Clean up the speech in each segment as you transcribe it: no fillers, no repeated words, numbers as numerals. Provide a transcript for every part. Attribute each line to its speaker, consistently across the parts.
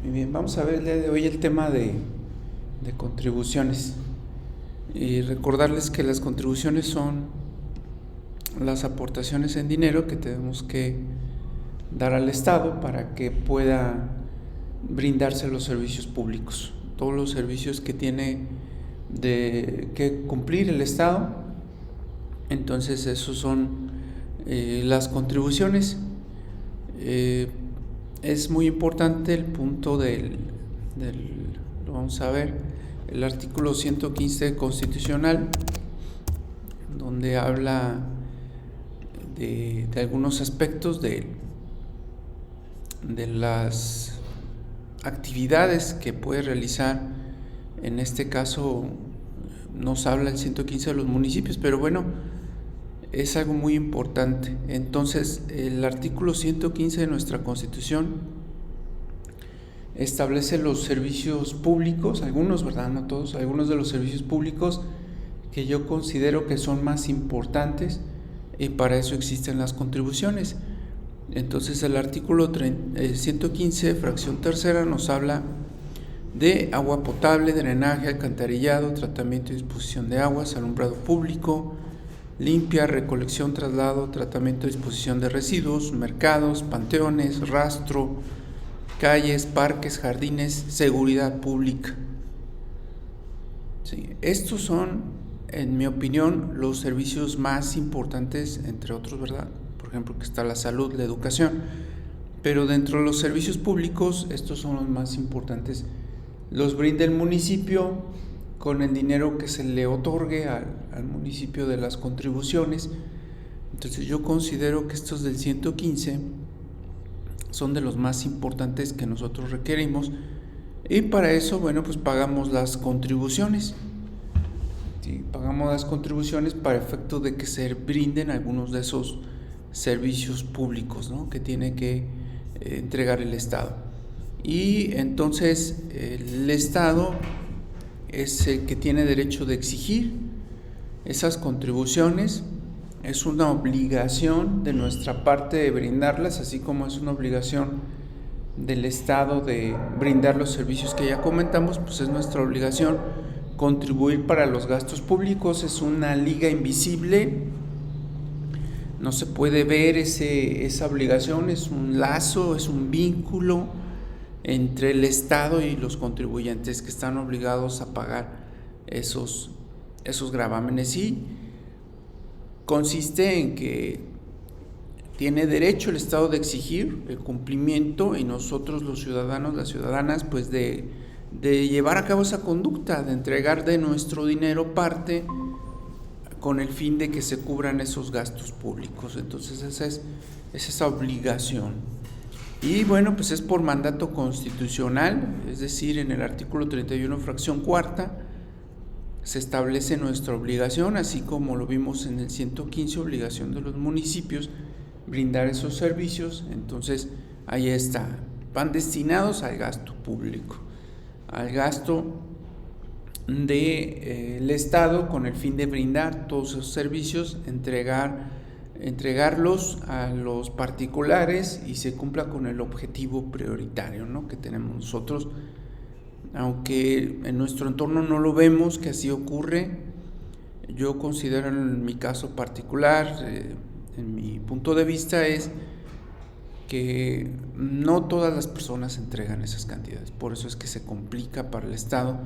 Speaker 1: Muy bien, vamos a ver el día de hoy el tema de contribuciones. Y recordarles que las contribuciones son las aportaciones en dinero que tenemos que dar al Estado para que pueda brindarse los servicios públicos. Todos los servicios que tiene que cumplir el Estado, entonces esos son las contribuciones. Es muy importante el punto lo vamos a ver, el artículo 115 constitucional, donde habla de algunos aspectos de las actividades que puede realizar. En este caso nos habla el 115 de los municipios, pero bueno, es algo muy importante. Entonces, el artículo 115 de nuestra Constitución establece los servicios públicos, algunos, ¿verdad? No todos, algunos de los servicios públicos que yo considero que son más importantes, y para eso existen las contribuciones. Entonces, el artículo 115, fracción tercera, nos habla de agua potable, drenaje, alcantarillado, tratamiento y disposición de aguas, alumbrado público, limpia, recolección, traslado, tratamiento y disposición de residuos, mercados, panteones, rastro, calles, parques, jardines, seguridad pública. Sí, estos son, en mi opinión, los servicios más importantes, entre otros, ¿verdad? Por ejemplo, que está la salud, la educación, pero dentro de los servicios públicos, estos son los más importantes. Los brinda el municipio con el dinero que se le otorgue al municipio de las contribuciones. Entonces yo considero que estos del 115 son de los más importantes que nosotros requerimos, y para eso, bueno, pues pagamos las contribuciones. ¿Sí? Pagamos las contribuciones para efecto de que se brinden algunos de esos servicios públicos, ¿no?, que tiene que entregar el Estado. Y entonces el Estado es el que tiene derecho de exigir esas contribuciones. Es una obligación de nuestra parte de brindarlas, así como es una obligación del Estado de brindar los servicios que ya comentamos. Pues es nuestra obligación contribuir para los gastos públicos. Es una liga invisible, no se puede ver esa obligación, es un lazo, es un vínculo entre el Estado y los contribuyentes que están obligados a pagar esos gravámenes. Y consiste en que tiene derecho el Estado de exigir el cumplimiento, y nosotros los ciudadanos, las ciudadanas, pues de llevar a cabo esa conducta, de entregar de nuestro dinero parte con el fin de que se cubran esos gastos públicos. Entonces esa es esa obligación. Y bueno, pues es por mandato constitucional, es decir, en el artículo 31, fracción cuarta, se establece nuestra obligación, así como lo vimos en el 115, obligación de los municipios brindar esos servicios. Entonces ahí está, van destinados al gasto público, al gasto del Estado, con el fin de brindar todos esos servicios, entregarlos a los particulares, y se cumpla con el objetivo prioritario, ¿no?, que tenemos nosotros. Aunque en nuestro entorno no lo vemos que así ocurre, yo considero, en mi caso particular, en mi punto de vista, es que no todas las personas entregan esas cantidades. Por eso es que se complica para el Estado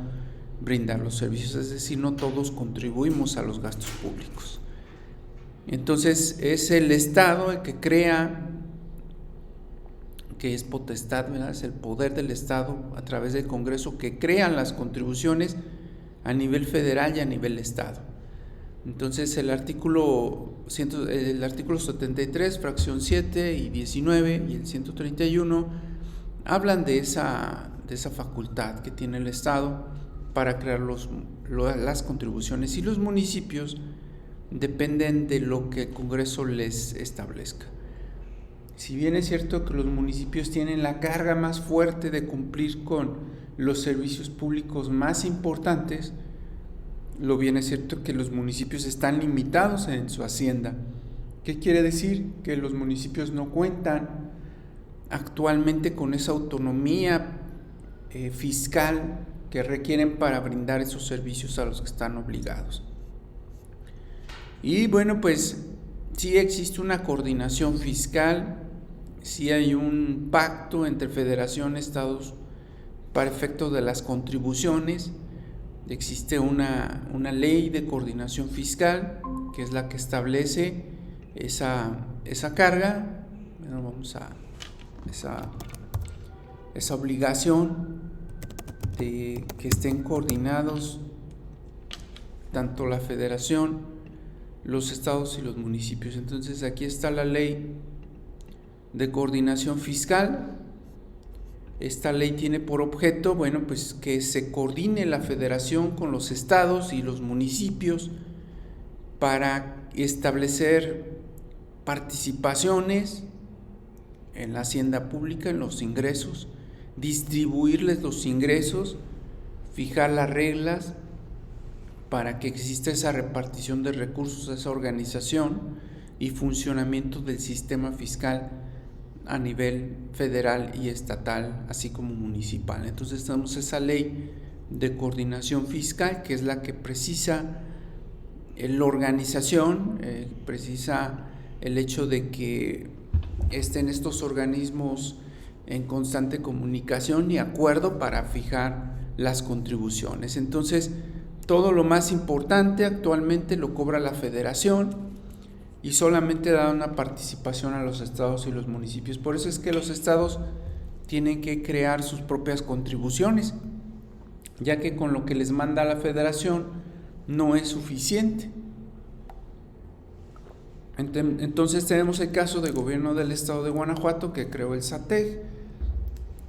Speaker 1: brindar los servicios, es decir, no todos contribuimos a los gastos públicos. Entonces es el Estado el que crea, que es potestad, ¿verdad?, es el poder del Estado a través del Congreso, que crean las contribuciones a nivel federal y a nivel Estado. Entonces el artículo 73, fracción 7 y 19, y el 131 hablan de esa facultad que tiene el Estado para crear las contribuciones, y los municipios dependen de lo que el Congreso les establezca. Si bien es cierto que los municipios tienen la carga más fuerte de cumplir con los servicios públicos más importantes, lo bien es cierto que los municipios están limitados en su hacienda. ¿Qué quiere decir? Que los municipios no cuentan actualmente con esa autonomía fiscal que requieren para brindar esos servicios a los que están obligados. Y bueno, pues sí existe una coordinación fiscal, sí hay un pacto entre federación y estados para efecto de las contribuciones. Existe una ley de coordinación fiscal que es la que establece esa carga. Bueno, vamos a esa obligación de que estén coordinados tanto la federación, los estados y los municipios. Entonces aquí está la ley de coordinación fiscal. Esta ley tiene por objeto, bueno, pues que se coordine la federación con los estados y los municipios para establecer participaciones en la hacienda pública, en los ingresos, distribuirles los ingresos, fijar las reglas para que exista esa repartición de recursos, esa organización y funcionamiento del sistema fiscal a nivel federal y estatal, así como municipal. Entonces tenemos esa ley de coordinación fiscal que es la que precisa la organización, precisa el hecho de que estén estos organismos en constante comunicación y acuerdo para fijar las contribuciones. Entonces, todo lo más importante actualmente lo cobra la federación y solamente da una participación a los estados y los municipios. Por eso es que los estados tienen que crear sus propias contribuciones, ya que con lo que les manda la federación no es suficiente. Entonces tenemos el caso del gobierno del estado de Guanajuato, que creó el SATEG,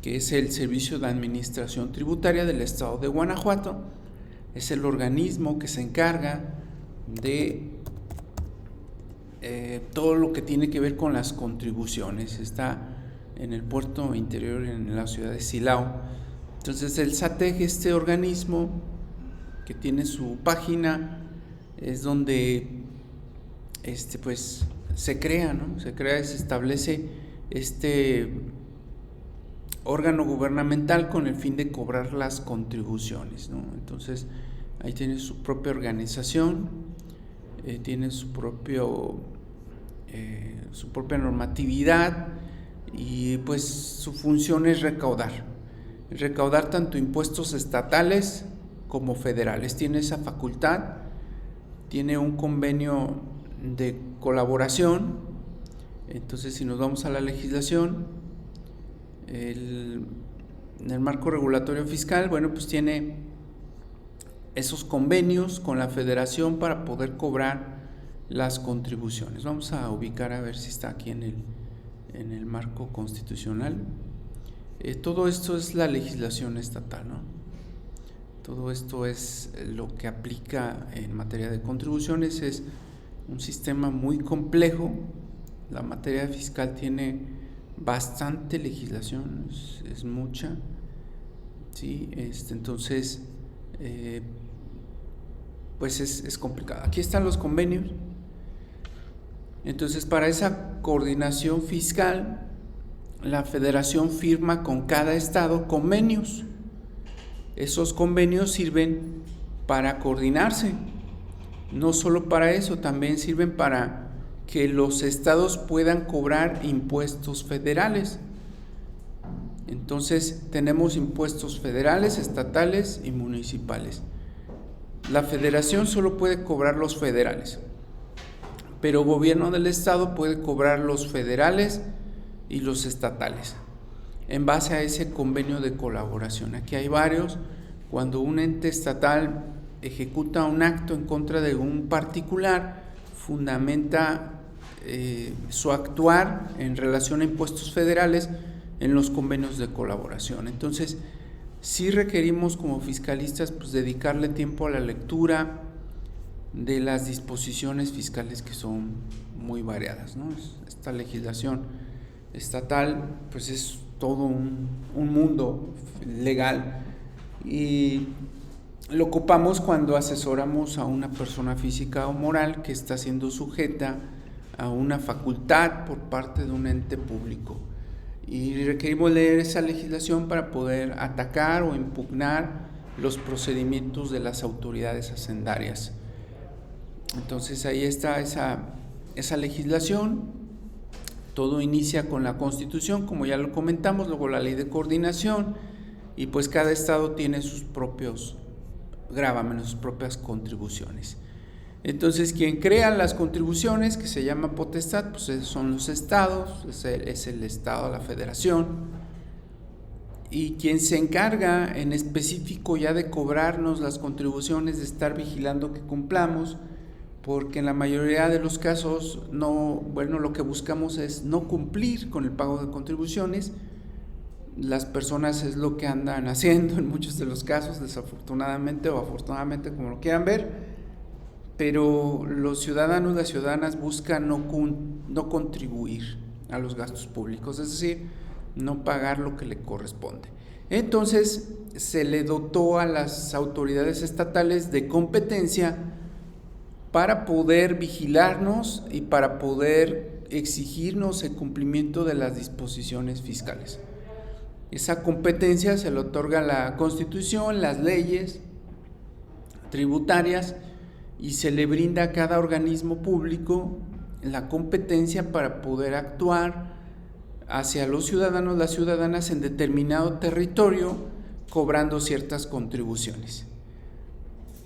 Speaker 1: que es el Servicio de Administración Tributaria del estado de Guanajuato. Es el organismo que se encarga de todo lo que tiene que ver con las contribuciones. Está en el puerto interior, en la ciudad de Silao. Entonces el SATEG, este organismo que tiene su página, es donde pues se crea, ¿no? Se establece este órgano gubernamental con el fin de cobrar las contribuciones, ¿no? Entonces ahí tiene su propia organización, tiene su propia normatividad y pues su función es recaudar tanto impuestos estatales como federales. Tiene esa facultad, tiene un convenio de colaboración. Entonces, si nos vamos a la legislación, en el marco regulatorio fiscal, bueno, pues tiene esos convenios con la federación para poder cobrar las contribuciones. Vamos a ubicar a ver si está aquí en el marco constitucional. Todo esto es la legislación estatal, ¿no? Todo esto es lo que aplica en materia de contribuciones. Es un sistema muy complejo. La materia fiscal tiene bastante legislación, es mucha, ¿sí? Entonces, pues es complicado. Aquí están los convenios. Entonces, para esa coordinación fiscal, la federación firma con cada estado convenios. Esos convenios sirven para coordinarse. No solo para eso, también sirven para que los estados puedan cobrar impuestos federales. Entonces, tenemos impuestos federales, estatales y municipales. La federación solo puede cobrar los federales, pero el gobierno del estado puede cobrar los federales y los estatales en base a ese convenio de colaboración. Aquí hay varios. Cuando un ente estatal ejecuta un acto en contra de un particular, fundamenta su actuar en relación a impuestos federales en los convenios de colaboración. Entonces, sí requerimos como fiscalistas pues dedicarle tiempo a la lectura de las disposiciones fiscales, que son muy variadas, ¿no? Esta legislación estatal pues es todo un mundo legal, y lo ocupamos cuando asesoramos a una persona física o moral que está siendo sujeta a una facultad por parte de un ente público, y requerimos leer esa legislación para poder atacar o impugnar los procedimientos de las autoridades hacendarias. Entonces ahí está esa legislación. Todo inicia con la Constitución, como ya lo comentamos, luego la Ley de Coordinación, y pues cada estado tiene sus propios gravámenes, sus propias contribuciones. Entonces quien crea las contribuciones, que se llama potestad, pues son los estados, es el estado, la federación, y quien se encarga en específico ya de cobrarnos las contribuciones, de estar vigilando que cumplamos, porque en la mayoría de los casos lo que buscamos es no cumplir con el pago de contribuciones. Las personas es lo que andan haciendo en muchos de los casos, desafortunadamente o afortunadamente, como lo quieran ver, pero los ciudadanos, las ciudadanas buscan no contribuir a los gastos públicos, es decir, no pagar lo que le corresponde. Entonces se le dotó a las autoridades estatales de competencia para poder vigilarnos y para poder exigirnos el cumplimiento de las disposiciones fiscales. Esa competencia se le otorga la Constitución, las leyes tributarias, y se le brinda a cada organismo público la competencia para poder actuar hacia los ciudadanos, las ciudadanas en determinado territorio, cobrando ciertas contribuciones.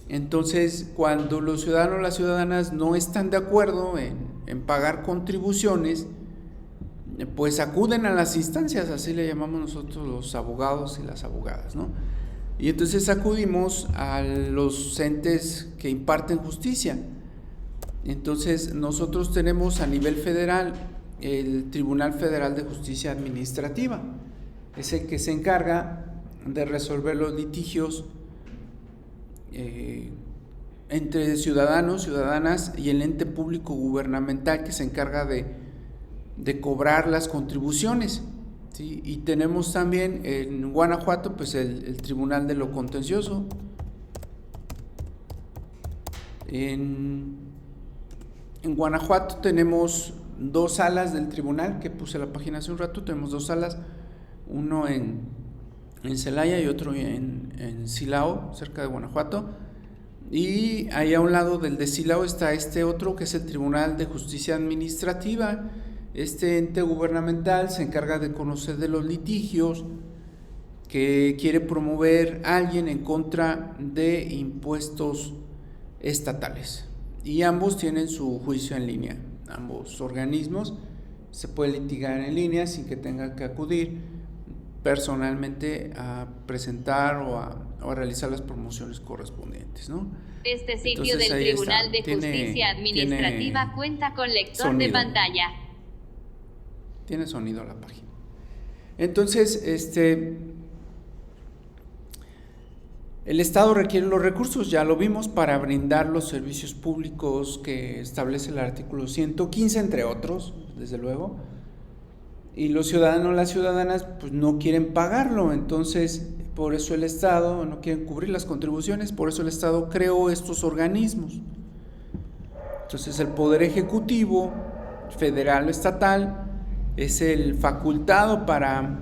Speaker 1: Entonces, cuando los ciudadanos, las ciudadanas no están de acuerdo en pagar contribuciones, pues acuden a las instancias, así le llamamos nosotros los abogados y las abogadas, ¿no? Y entonces acudimos a los entes que imparten justicia. Entonces nosotros tenemos a nivel federal el Tribunal Federal de Justicia Administrativa, es el que se encarga de resolver los litigios entre ciudadanos, ciudadanas y el ente público gubernamental que se encarga de cobrar las contribuciones, ¿sí? Y tenemos también en Guanajuato pues el Tribunal de lo Contencioso. En Guanajuato tenemos 2 salas del tribunal, que puse la página hace un rato. Tenemos 2 salas, uno en Celaya y otro en Silao, cerca de Guanajuato, y ahí a un lado del de Silao está este otro, que es el Tribunal de Justicia Administrativa. Este ente gubernamental se encarga de conocer de los litigios que quiere promover alguien en contra de impuestos estatales, y ambos tienen su juicio en línea. Ambos organismos se puede litigar en línea sin que tenga que acudir personalmente a presentar o a realizar las promociones correspondientes, ¿no?
Speaker 2: Este sitio del Tribunal de Justicia Administrativa cuenta con lector sonido de pantalla.
Speaker 1: Tiene sonido la página. Entonces, el Estado requiere los recursos, ya lo vimos, para brindar los servicios públicos que establece el artículo 115, entre otros, desde luego, y los ciudadanos, las ciudadanas, pues no quieren pagarlo. Entonces, por eso el Estado no quiere cubrir las contribuciones, por eso el Estado creó estos organismos. Entonces, el Poder Ejecutivo, federal o estatal, es el facultado para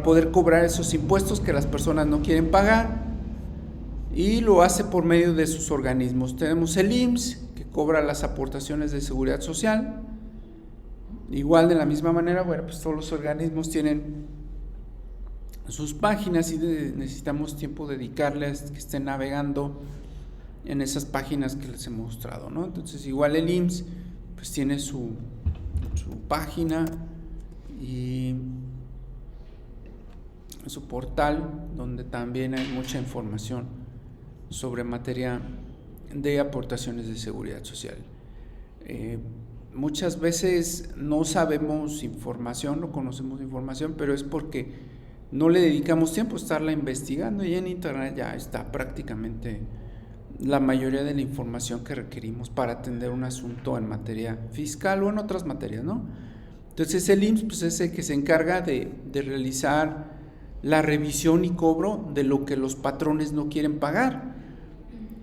Speaker 1: poder cobrar esos impuestos que las personas no quieren pagar, y lo hace por medio de sus organismos. Tenemos el IMSS, que cobra las aportaciones de seguridad social. Igual, de la misma manera, bueno, pues todos los organismos tienen sus páginas y necesitamos tiempo dedicarles, que estén navegando en esas páginas que les he mostrado, ¿no? Entonces, igual el IMSS pues tiene su página y su portal, donde también hay mucha información sobre materia de aportaciones de seguridad social. Muchas veces no sabemos información, no conocemos información, pero es porque no le dedicamos tiempo a estarla investigando, y en internet ya está prácticamente la mayoría de la información que requerimos para atender un asunto en materia fiscal o en otras materias, ¿no? Entonces el IMSS pues, es el que se encarga de realizar la revisión y cobro de lo que los patrones no quieren pagar.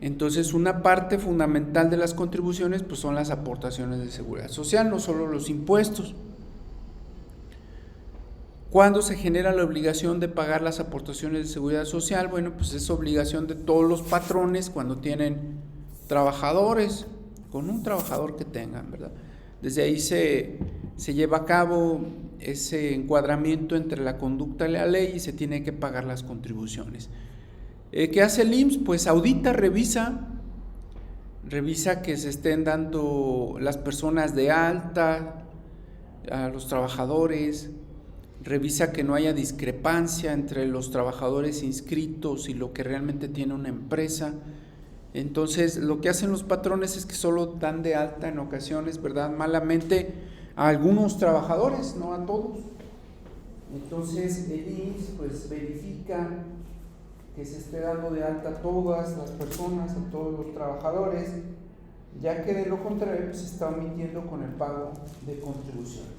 Speaker 1: Entonces, una parte fundamental de las contribuciones pues son las aportaciones de seguridad social, no solo los impuestos. ¿Cuándo se genera la obligación de pagar las aportaciones de seguridad social? Bueno, pues es obligación de todos los patrones cuando tienen trabajadores, con un trabajador que tengan, ¿verdad? Desde ahí se lleva a cabo ese encuadramiento entre la conducta y la ley y se tiene que pagar las contribuciones. ¿Qué hace el IMSS? Pues audita, revisa que se estén dando las personas de alta, a los trabajadores, revisa que no haya discrepancia entre los trabajadores inscritos y lo que realmente tiene una empresa. Entonces, lo que hacen los patrones es que solo dan de alta en ocasiones, ¿verdad?, malamente a algunos trabajadores, no a todos. Entonces, el IMSS pues verifica que se esté dando de alta a todas las personas, a todos los trabajadores, ya que de lo contrario pues, se está omitiendo con el pago de contribuciones.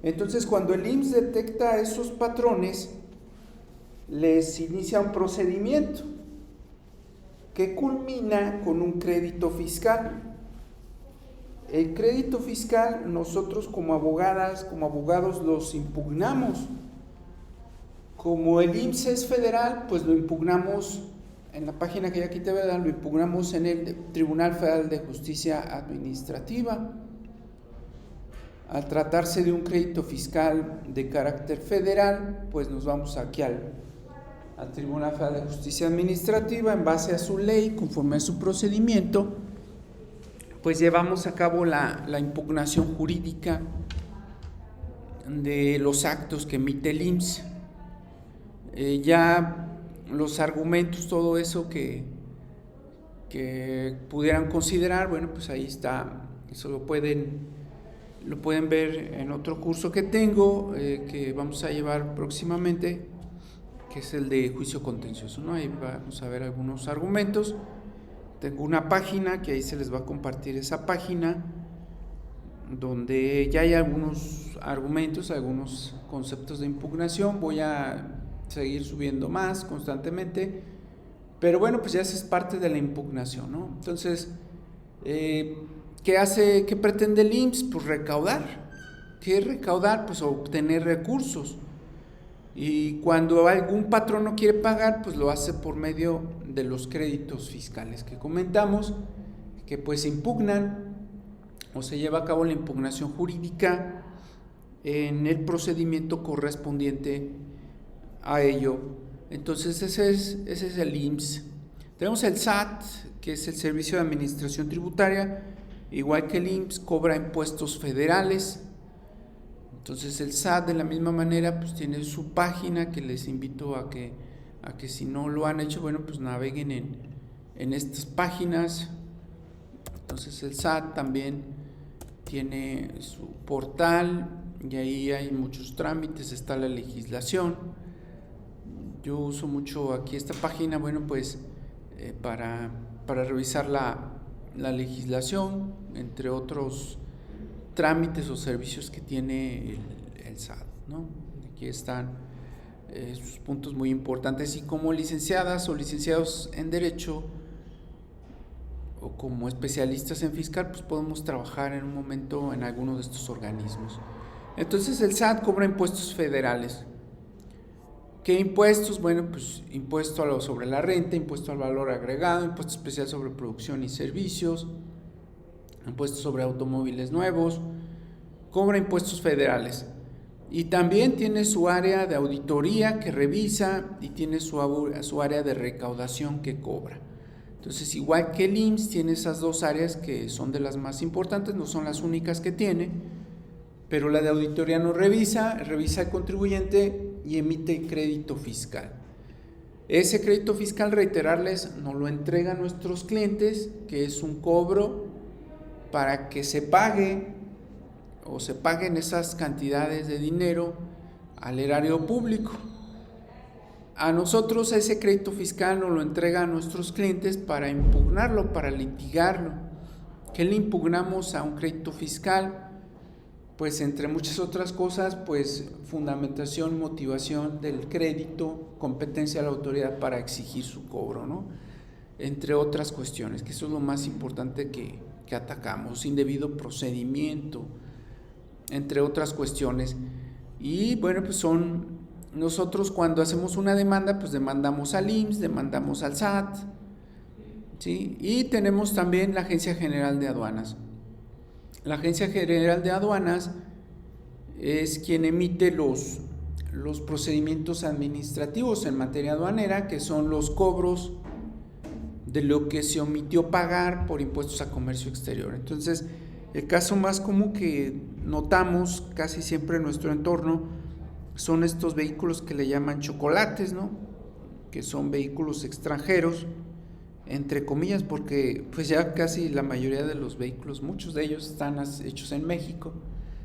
Speaker 1: Entonces, cuando el IMSS detecta esos patrones, les inicia un procedimiento que culmina con un crédito fiscal. El crédito fiscal, nosotros como abogadas, como abogados los impugnamos. Como el IMSS es federal, pues lo impugnamos en la página que ya quité, ¿verdad? Lo impugnamos en el Tribunal Federal de Justicia Administrativa. Al tratarse de un crédito fiscal de carácter federal, pues nos vamos aquí al Tribunal Federal de Justicia Administrativa, en base a su ley, conforme a su procedimiento, pues llevamos a cabo la impugnación jurídica de los actos que emite el IMSS. Ya los argumentos, todo eso que pudieran considerar, bueno, pues ahí está, eso lo pueden ver en otro curso que tengo, que vamos a llevar próximamente, que es el de juicio contencioso, ¿no? Ahí vamos a ver algunos argumentos. Tengo una página que ahí se les va a compartir esa página, donde ya hay algunos argumentos, algunos conceptos de impugnación. Voy a seguir subiendo más constantemente, pero bueno, pues ya eso es parte de la impugnación, ¿no? Entonces, ¿qué pretende el IMSS? Pues recaudar. ¿Qué es recaudar? Pues obtener recursos. Y cuando algún patrón no quiere pagar, pues lo hace por medio de los créditos fiscales que comentamos, que pues impugnan o se lleva a cabo la impugnación jurídica en el procedimiento correspondiente a ello. Entonces ese es el IMSS. Tenemos el SAT, que es el Servicio de Administración Tributaria, igual que el IMSS cobra impuestos federales. Entonces el SAT de la misma manera pues tiene su página, que les invito a que si no lo han hecho, bueno, pues naveguen en estas páginas. Entonces el SAT también tiene su portal y ahí hay muchos trámites, está la legislación. Yo uso mucho aquí esta página, bueno, pues para revisar la legislación, entre otros trámites o servicios que tiene el SAT, ¿no? Aquí están sus puntos muy importantes, y como licenciadas o licenciados en Derecho o como especialistas en fiscal, pues podemos trabajar en un momento en alguno de estos organismos. Entonces el SAT cobra impuestos federales. ¿Qué impuestos? Bueno, pues impuesto sobre la renta, impuesto al valor agregado, impuesto especial sobre producción y servicios, impuestos sobre automóviles nuevos, cobra impuestos federales. Y también tiene su área de auditoría que revisa y tiene su área de recaudación que cobra. Entonces, igual que el IMSS, tiene esas dos áreas que son de las más importantes, no son las únicas que tiene, pero la de auditoría no revisa el contribuyente y emite crédito fiscal. Ese crédito fiscal, reiterarles, nos lo entregan nuestros clientes, que es un cobro para que se pague o se paguen esas cantidades de dinero al erario público. A nosotros ese crédito fiscal nos lo entrega a nuestros clientes para impugnarlo, para litigarlo. ¿Qué le impugnamos a un crédito fiscal? Pues entre muchas otras cosas, pues fundamentación, motivación del crédito, competencia de la autoridad para exigir su cobro, ¿no? Entre otras cuestiones, que eso es lo más importante que atacamos, indebido procedimiento, entre otras cuestiones. Y bueno, pues nosotros cuando hacemos una demanda, pues demandamos al IMSS, demandamos al SAT, ¿sí? Y tenemos también la Agencia General de Aduanas. La Agencia General de Aduanas es quien emite los procedimientos administrativos en materia aduanera, que son los cobros de lo que se omitió pagar por impuestos a comercio exterior. Entonces, el caso más común que notamos casi siempre en nuestro entorno son estos vehículos que le llaman chocolates, ¿no? Que son vehículos extranjeros, entre comillas, porque pues ya casi la mayoría de los vehículos, muchos de ellos están hechos en México.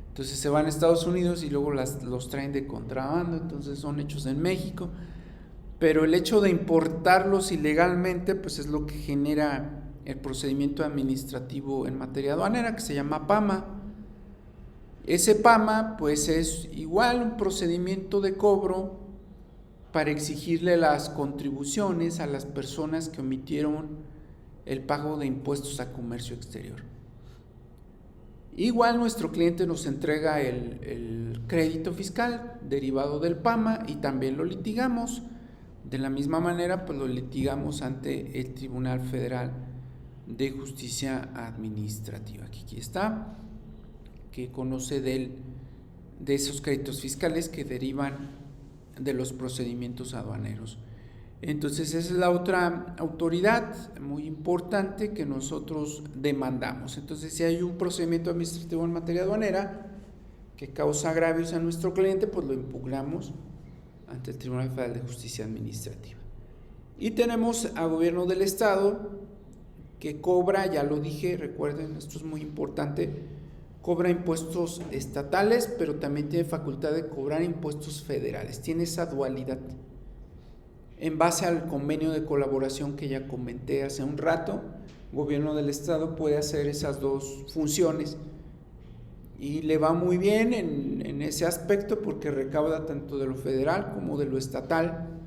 Speaker 1: Entonces se van a Estados Unidos y luego los traen de contrabando, entonces son hechos en México. Pero el hecho de importarlos ilegalmente, pues es lo que genera el procedimiento administrativo en materia aduanera, que se llama PAMA. Ese PAMA, pues es igual un procedimiento de cobro para exigirle las contribuciones a las personas que omitieron el pago de impuestos a comercio exterior. Igual nuestro cliente nos entrega el crédito fiscal derivado del PAMA y también lo litigamos. De la misma manera, pues lo litigamos ante el Tribunal Federal de Justicia Administrativa. Aquí está, que conoce de esos créditos fiscales que derivan de los procedimientos aduaneros. Entonces esa es la otra autoridad muy importante que nosotros demandamos. Entonces, si hay un procedimiento administrativo en materia aduanera que causa agravios a nuestro cliente, pues lo impugnamos ante el Tribunal Federal de Justicia Administrativa. Y tenemos al gobierno del estado que cobra, ya lo dije, recuerden, esto es muy importante, cobra impuestos estatales, pero también tiene facultad de cobrar impuestos federales, tiene esa dualidad. En base al convenio de colaboración que ya comenté hace un rato, el gobierno del estado puede hacer esas dos funciones y le va muy bien en ese aspecto porque recauda tanto de lo federal como de lo estatal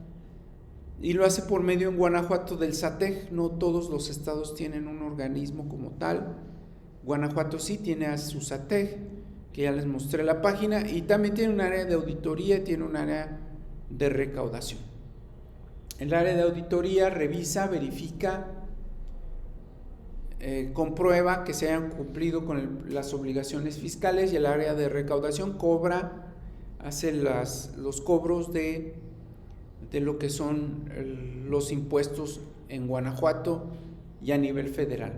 Speaker 1: y lo hace por medio en Guanajuato del SATEG. No todos los estados tienen un organismo como tal. Guanajuato sí tiene a su SATEG, que ya les mostré la página, y también tiene un área de auditoría y tiene un área de recaudación. El área de auditoría revisa, verifica, comprueba que se hayan cumplido con las obligaciones fiscales, y el área de recaudación hace los cobros de lo que son los impuestos en Guanajuato y a nivel federal.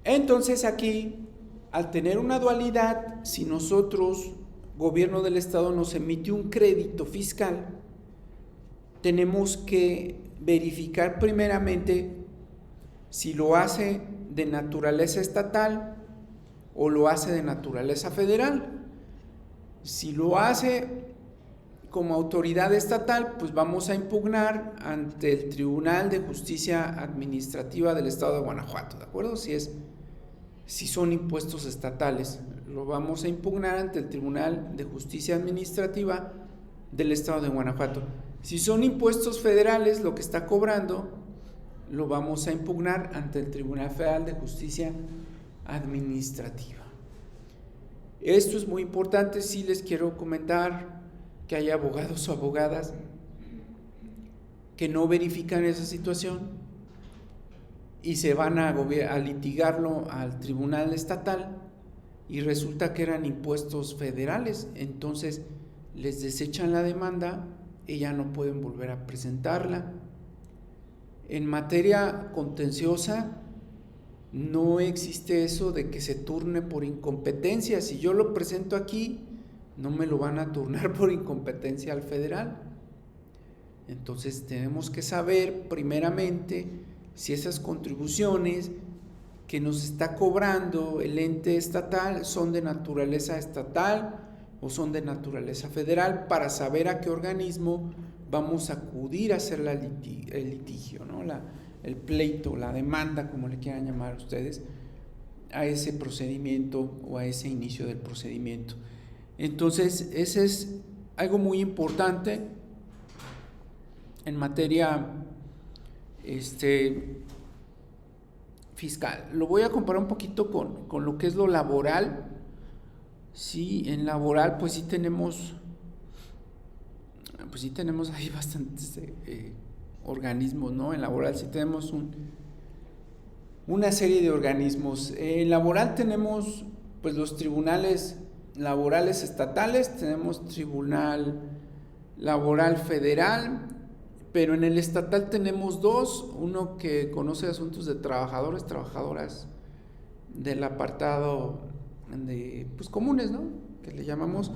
Speaker 1: Entonces aquí, al tener una dualidad, si nosotros, gobierno del estado, nos emite un crédito fiscal, tenemos que verificar primeramente si lo hace de naturaleza estatal o lo hace de naturaleza federal. Si lo hace como autoridad estatal, pues vamos a impugnar ante el Tribunal de Justicia Administrativa del estado de Guanajuato, ¿de acuerdo? Si son impuestos estatales, lo vamos a impugnar ante el Tribunal de Justicia Administrativa del estado de Guanajuato. Si son impuestos federales, lo que está cobrando, lo vamos a impugnar ante el Tribunal Federal de Justicia Administrativa. Esto es muy importante. Sí les quiero comentar que hay abogados o abogadas que no verifican esa situación y se van a litigarlo al tribunal estatal y resulta que eran impuestos federales. Entonces les desechan la demanda y ya no pueden volver a presentarla. En materia contenciosa no existe eso de que se turne por incompetencia. Si yo lo presento aquí, no me lo van a turnar por incompetencia al federal. Entonces tenemos que saber primeramente si esas contribuciones que nos está cobrando el ente estatal son de naturaleza estatal o son de naturaleza federal, para saber a qué organismo vamos a acudir a hacer el litigio, ¿no? El pleito, la demanda, como le quieran llamar ustedes, a ese procedimiento o a ese inicio del procedimiento. Entonces, ese es algo muy importante en materia fiscal. Lo voy a comparar un poquito con lo que es lo laboral. Sí, en laboral pues sí tenemos ahí bastantes organismos, ¿no? En laboral sí tenemos una serie de organismos. En laboral tenemos pues los tribunales laborales estatales, tenemos tribunal laboral federal, pero en el estatal tenemos dos, uno que conoce asuntos de trabajadores, trabajadoras del apartado de pues comunes, ¿no? Que le llamamos,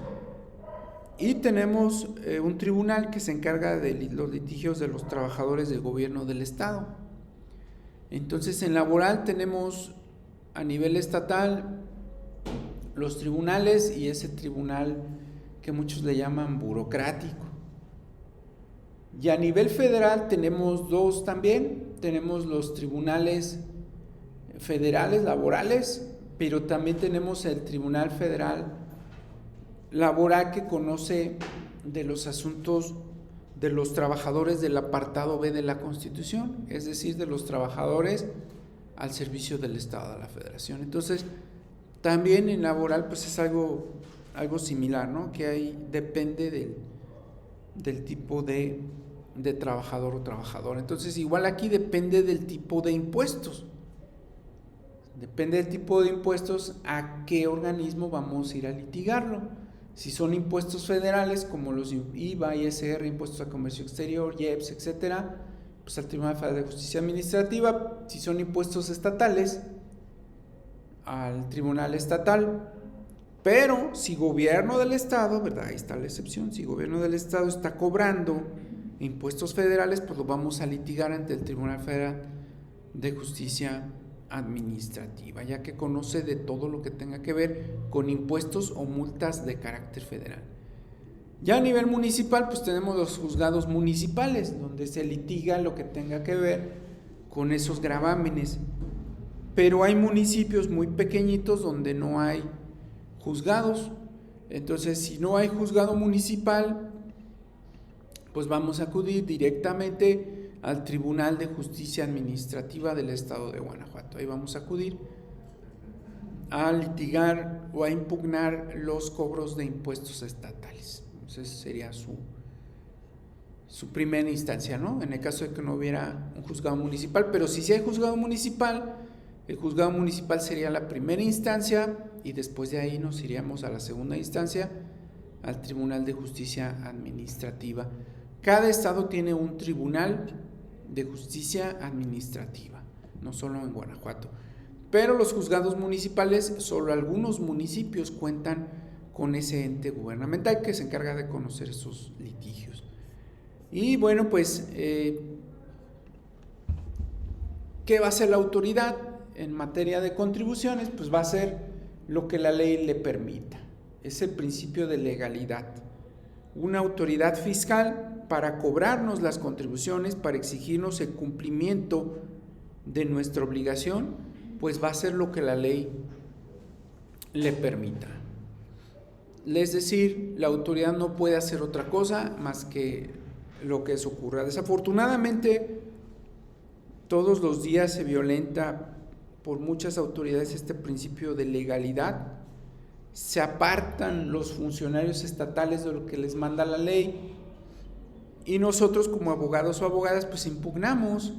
Speaker 1: y tenemos un tribunal que se encarga de los litigios de los trabajadores del gobierno del estado. Entonces en laboral tenemos a nivel estatal los tribunales y ese tribunal que muchos le llaman burocrático. Y a nivel federal tenemos dos también, tenemos los tribunales federales laborales, pero también tenemos el Tribunal Federal Laboral que conoce de los asuntos de los trabajadores del apartado B de la Constitución, es decir, de los trabajadores al servicio del Estado, de la Federación. Entonces, también en laboral pues es algo similar, ¿no? Que ahí depende del tipo de trabajador o trabajadora. Entonces, igual aquí depende del tipo de impuestos. Depende del tipo de impuestos a qué organismo vamos a ir a litigarlo. Si son impuestos federales como los IVA, ISR, impuestos a comercio exterior, IEPS, etcétera, pues al Tribunal Federal de Justicia Administrativa. Si son impuestos estatales, al Tribunal Estatal. Pero si gobierno del estado, ¿verdad? Ahí está la excepción. Si gobierno del estado está cobrando impuestos federales, pues lo vamos a litigar ante el Tribunal Federal de Justicia Administrativa, ya que conoce de todo lo que tenga que ver con impuestos o multas de carácter federal. Ya a nivel municipal, pues tenemos los juzgados municipales, donde se litiga lo que tenga que ver con esos gravámenes. Pero hay municipios muy pequeñitos donde no hay juzgados. Entonces, si no hay juzgado municipal, pues vamos a acudir directamente al Tribunal de Justicia Administrativa del Estado de Guanajuato. Ahí vamos a acudir a litigar o a impugnar los cobros de impuestos estatales. Entonces sería su primera instancia, ¿no? En el caso de que no hubiera un juzgado municipal, pero si hay juzgado municipal, el juzgado municipal sería la primera instancia y después de ahí nos iríamos a la segunda instancia, al Tribunal de Justicia Administrativa. Cada estado tiene un tribunal de justicia administrativa, no solo en Guanajuato, pero los juzgados municipales, solo algunos municipios cuentan con ese ente gubernamental que se encarga de conocer esos litigios. Y bueno, pues, ¿qué va a hacer la autoridad en materia de contribuciones? Pues va a hacer lo que la ley le permita. Es el principio de legalidad. Una autoridad fiscal para cobrarnos las contribuciones, para exigirnos el cumplimiento de nuestra obligación, pues va a hacer lo que la ley le permita. Es decir, la autoridad no puede hacer otra cosa más que lo que eso ocurra. Desafortunadamente, todos los días se violenta por muchas autoridades este principio de legalidad. Se apartan los funcionarios estatales de lo que les manda la ley y nosotros como abogados o abogadas pues impugnamos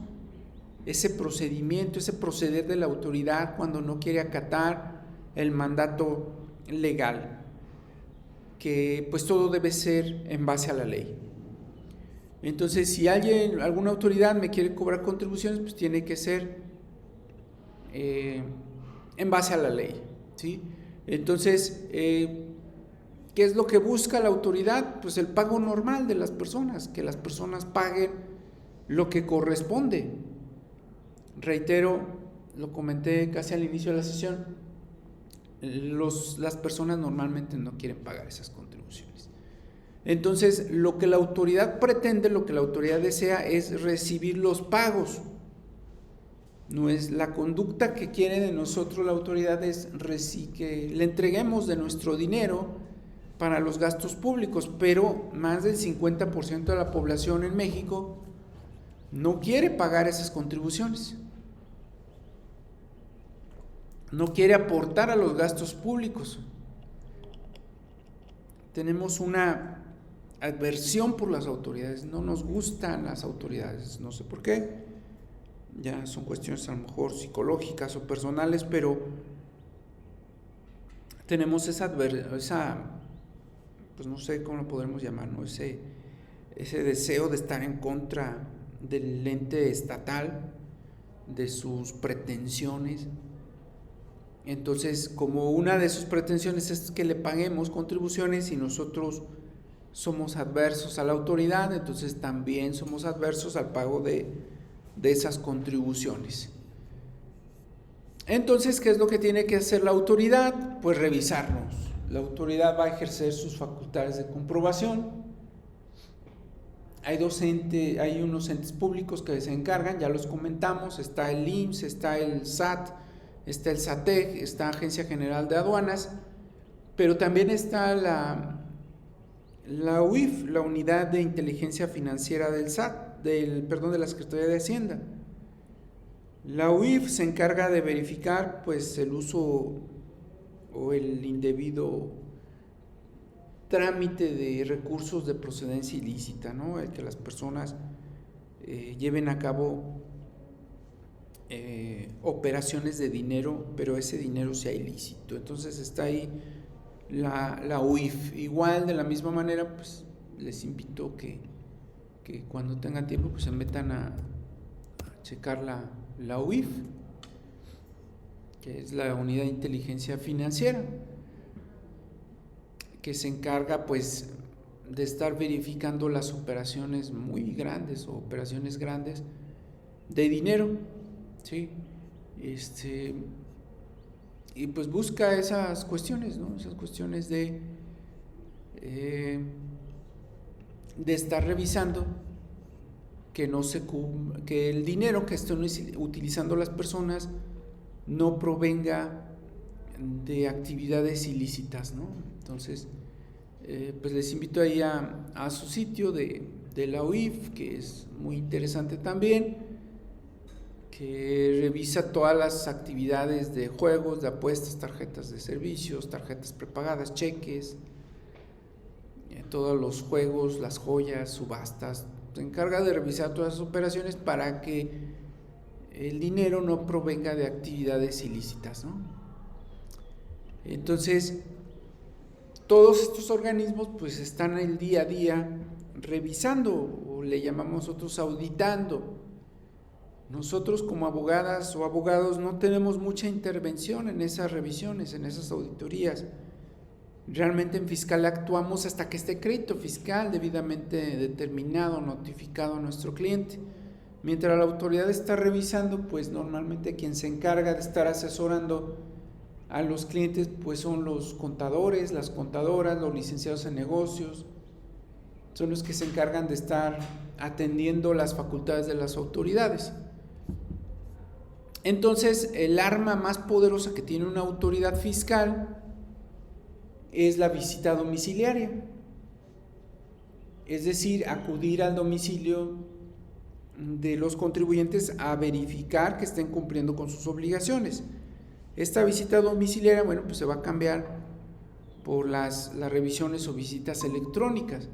Speaker 1: ese procedimiento, ese proceder de la autoridad cuando no quiere acatar el mandato legal, que pues todo debe ser en base a la ley. Entonces, si alguna autoridad me quiere cobrar contribuciones, pues tiene que ser en base a la ley, ¿sí? Entonces, ¿qué es lo que busca la autoridad? Pues el pago normal de las personas, que las personas paguen lo que corresponde. Reitero, lo comenté casi al inicio de la sesión, las personas normalmente no quieren pagar esas contribuciones. Entonces, lo que la autoridad pretende, lo que la autoridad desea es recibir los pagos. No es la conducta que quiere de nosotros la autoridad, es que le entreguemos de nuestro dinero para los gastos públicos, pero más del 50% de la población en México no quiere pagar esas contribuciones, no quiere aportar a los gastos públicos. tenemos una aversión por las autoridades, no nos gustan las autoridades, no sé por qué, ya son cuestiones a lo mejor psicológicas o personales, pero tenemos esa pues no sé cómo lo podremos llamar, ¿no? Ese deseo de estar en contra del ente estatal, de sus pretensiones. Entonces, como una de sus pretensiones es que le paguemos contribuciones y nosotros somos adversos a la autoridad, entonces también somos adversos al pago de esas contribuciones. Entonces, ¿qué es lo que tiene que hacer la autoridad? Pues revisarnos. La autoridad va a ejercer sus facultades de comprobación. Hay unos entes públicos que se encargan, ya los comentamos, está el IMSS, está el SAT, está el SATEC, está Agencia General de Aduanas, pero también está la UIF, la Unidad de Inteligencia Financiera del SAT, de la Secretaría de Hacienda. La UIF se encarga de verificar pues el uso o el indebido trámite de recursos de procedencia ilícita, ¿no? El que las personas lleven a cabo operaciones de dinero, pero ese dinero sea ilícito. Entonces está ahí la UIF. Igual, de la misma manera, pues les invito que cuando tengan tiempo pues se metan a checar la UIF, que es la Unidad de Inteligencia Financiera, que se encarga pues de estar verificando las operaciones muy grandes o operaciones grandes de dinero, ¿sí? Y pues busca esas cuestiones, ¿no? Esas cuestiones de estar revisando que el dinero que estén utilizando las personas no provenga de actividades ilícitas, ¿no? Entonces, pues les invito ahí a su sitio de la UIF, que es muy interesante también, que revisa todas las actividades de juegos, de apuestas, tarjetas de servicios, tarjetas prepagadas, cheques, todos los juegos, las joyas, subastas. Se encarga de revisar todas las operaciones para que el dinero no provenga de actividades ilícitas, ¿no? Entonces, todos estos organismos pues están el día a día revisando, o le llamamos nosotros auditando. Nosotros como abogadas o abogados no tenemos mucha intervención en esas revisiones, en esas auditorías. Realmente en fiscal actuamos hasta que esté crédito fiscal debidamente determinado, notificado a nuestro cliente. Mientras la autoridad está revisando, pues normalmente quien se encarga de estar asesorando a los clientes pues son los contadores, las contadoras, los licenciados en negocios, son los que se encargan de estar atendiendo las facultades de las autoridades. Entonces, el arma más poderosa que tiene una autoridad fiscal es la visita domiciliaria, es decir, acudir al domicilio de los contribuyentes a verificar que estén cumpliendo con sus obligaciones. Esta visita domiciliaria, bueno, pues se va a cambiar por las revisiones o visitas electrónicas.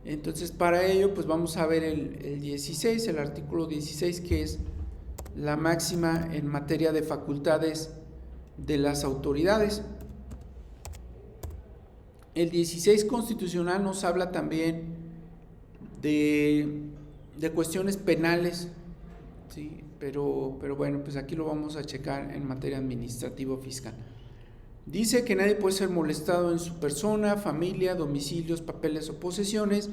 Speaker 1: Entonces, para ello, pues vamos a ver el artículo 16, que es la máxima en materia de facultades de las autoridades. El 16 constitucional nos habla también de cuestiones penales, ¿sí? Pero bueno, pues aquí lo vamos a checar en materia administrativa fiscal. Dice que nadie puede ser molestado en su persona, familia, domicilios, papeles o posesiones,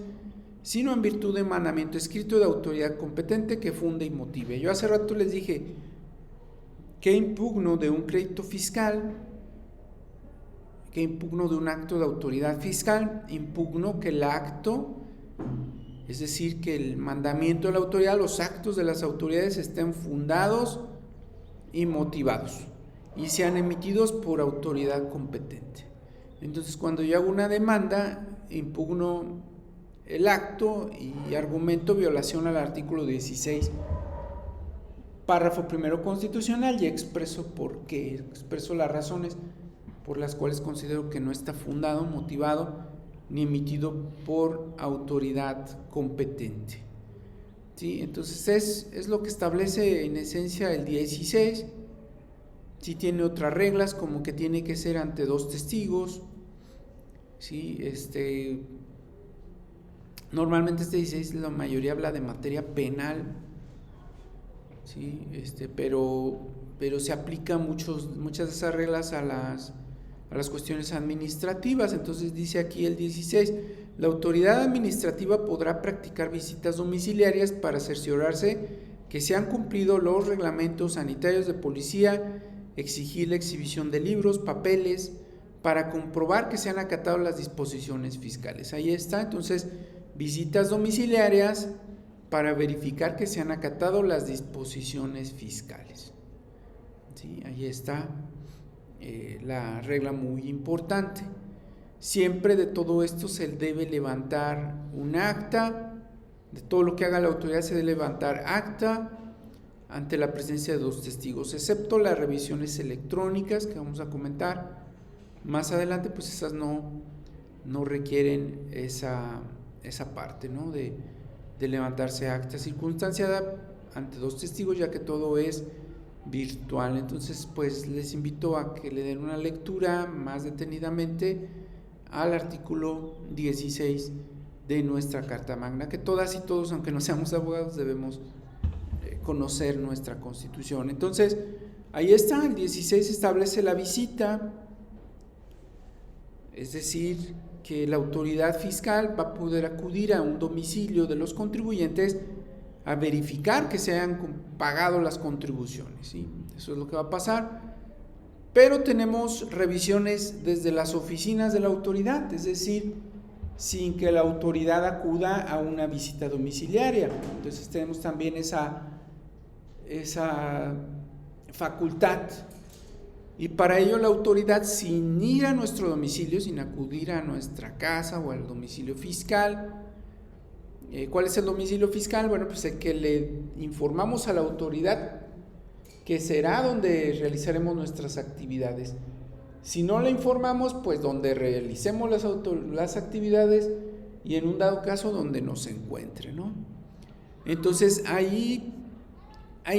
Speaker 1: sino en virtud de mandamiento escrito de autoridad competente que funde y motive. Yo hace rato les dije que impugno de un crédito fiscal, que impugno de un acto de autoridad fiscal, impugno que el acto, es decir, que el mandamiento de la autoridad, los actos de las autoridades estén fundados y motivados y sean emitidos por autoridad competente. Entonces, cuando yo hago una demanda, impugno el acto y argumento violación al artículo 16, párrafo primero constitucional, y expreso por qué, expreso las razones por las cuales considero que no está fundado, motivado ni emitido por autoridad competente. ¿Sí? Entonces es lo que establece en esencia el 16. Sí tiene otras reglas, como que tiene que ser ante 2 testigos. ¿Sí? Normalmente este 16 la mayoría habla de materia penal, ¿sí? Pero se aplica muchas de esas reglas a las cuestiones administrativas. Entonces dice aquí el 16, la autoridad administrativa podrá practicar visitas domiciliarias para cerciorarse que se han cumplido los reglamentos sanitarios de policía, exigir la exhibición de libros, papeles, para comprobar que se han acatado las disposiciones fiscales. Ahí está. Entonces, visitas domiciliarias para verificar que se han acatado las disposiciones fiscales. ¿Sí? Ahí está la regla muy importante. Siempre de todo esto se debe levantar un acta, de todo lo que haga la autoridad se debe levantar acta ante la presencia de 2 testigos, excepto las revisiones electrónicas que vamos a comentar más adelante, pues esas no requieren esa parte, ¿no? de levantarse acta circunstanciada ante 2 testigos, ya que todo es virtual. Entonces, pues les invito a que le den una lectura más detenidamente al artículo 16 de nuestra Carta Magna, que todas y todos, aunque no seamos abogados, debemos conocer nuestra Constitución. Entonces, ahí está, el 16 establece la visita, es decir, que la autoridad fiscal va a poder acudir a un domicilio de los contribuyentes a verificar que se hayan pagado las contribuciones, ¿sí? Eso es lo que va a pasar. Pero tenemos revisiones desde las oficinas de la autoridad, es decir, sin que la autoridad acuda a una visita domiciliaria. Entonces tenemos también esa facultad. Y para ello la autoridad, sin ir a nuestro domicilio, sin acudir a nuestra casa o al domicilio fiscal. ¿Cuál es el domicilio fiscal? Bueno, pues el que le informamos a la autoridad que será donde realizaremos nuestras actividades. Si no le informamos, pues donde realicemos las actividades y en un dado caso donde nos encuentre, ¿no? Entonces ahí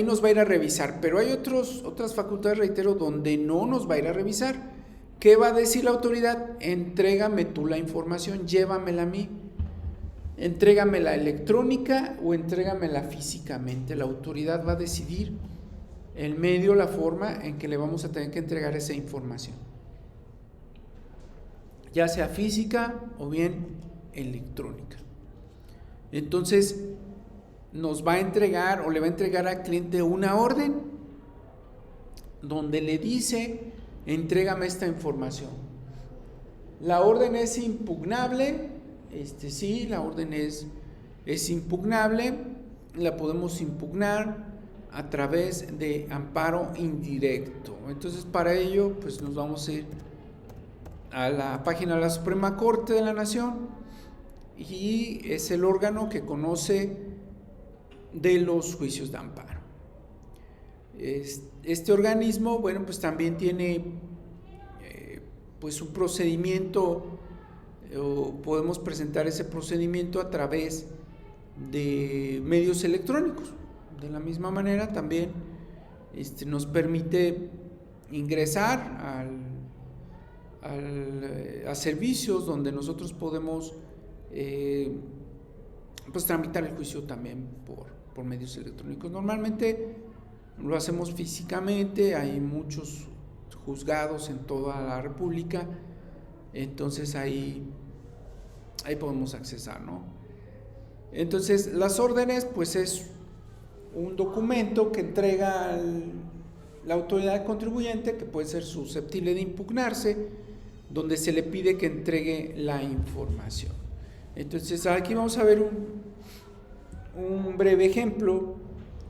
Speaker 1: nos va a ir a revisar, pero hay otras facultades, reitero, donde no nos va a ir a revisar. ¿Qué va a decir la autoridad? Entrégame tú la información, llévamela a mí. Entrégamela electrónica o entrégamela físicamente. La autoridad va a decidir el medio, la forma en que le vamos a tener que entregar esa información, ya sea física o bien electrónica. Entonces nos va a entregar o le va a entregar al cliente una orden donde le dice: entrégame esta información. La orden es impugnable. Sí, la orden es impugnable. La podemos impugnar a través de amparo indirecto. Entonces, para ello, pues nos vamos a ir a la página de la Suprema Corte de la Nación, y es el órgano que conoce de los juicios de amparo. Este organismo, bueno, pues también tiene pues un procedimiento, o podemos presentar ese procedimiento a través de medios electrónicos. De la misma manera también nos permite ingresar a servicios donde nosotros podemos pues tramitar el juicio también por medios electrónicos. Normalmente lo hacemos físicamente, hay muchos juzgados en toda la República, entonces ahí podemos accesar, ¿no? Entonces las órdenes, pues es un documento que entrega la autoridad contribuyente, que puede ser susceptible de impugnarse, donde se le pide que entregue la información. Entonces aquí vamos a ver un breve ejemplo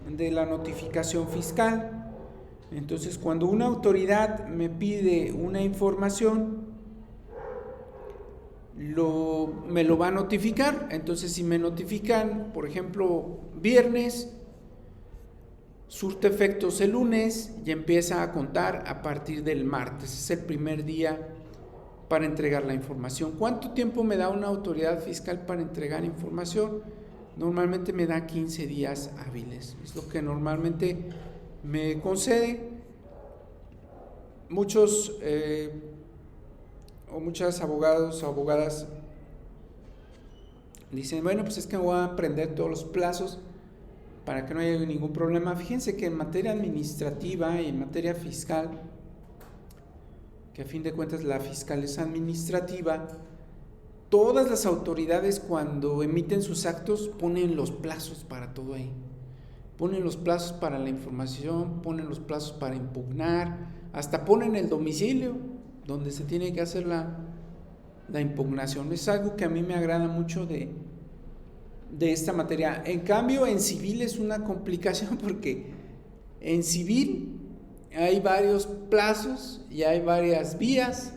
Speaker 1: de la notificación fiscal. Entonces, cuando una autoridad me pide una información, me lo va a notificar. Entonces, si me notifican, por ejemplo, viernes, surte efectos el lunes y empieza a contar a partir del martes. Es el primer día para entregar la información. ¿Cuánto tiempo me da una autoridad fiscal para entregar información? Normalmente me da 15 días hábiles, es lo que normalmente me concede. Muchos o muchas abogados o abogadas dicen, bueno, pues es que me voy a aprender todos los plazos para que no haya ningún problema. Fíjense que en materia administrativa y en materia fiscal, que a fin de cuentas la fiscal es administrativa, todas las autoridades cuando emiten sus actos ponen los plazos para todo ahí. Ponen los plazos para la información, ponen los plazos para impugnar, hasta ponen el domicilio donde se tiene que hacer la impugnación. Es algo que a mí me agrada mucho de esta materia. En cambio, en civil es una complicación porque en civil hay varios plazos y hay varias vías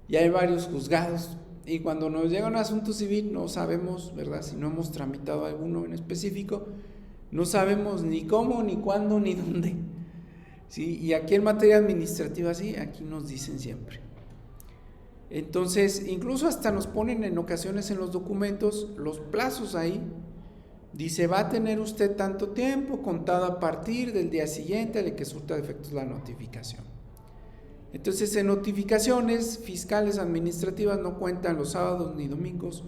Speaker 1: y hay varios juzgados. Y cuando nos llega un asunto civil no sabemos, ¿verdad? Si no hemos tramitado alguno en específico, no sabemos ni cómo, ni cuándo, ni dónde. ¿Sí? Y aquí en materia administrativa, sí, aquí nos dicen siempre. Entonces, incluso hasta nos ponen en ocasiones en los documentos los plazos ahí. Dice, va a tener usted tanto tiempo contado a partir del día siguiente de que surta de efectos la notificación. Entonces, en notificaciones fiscales administrativas no cuentan los sábados, ni domingos,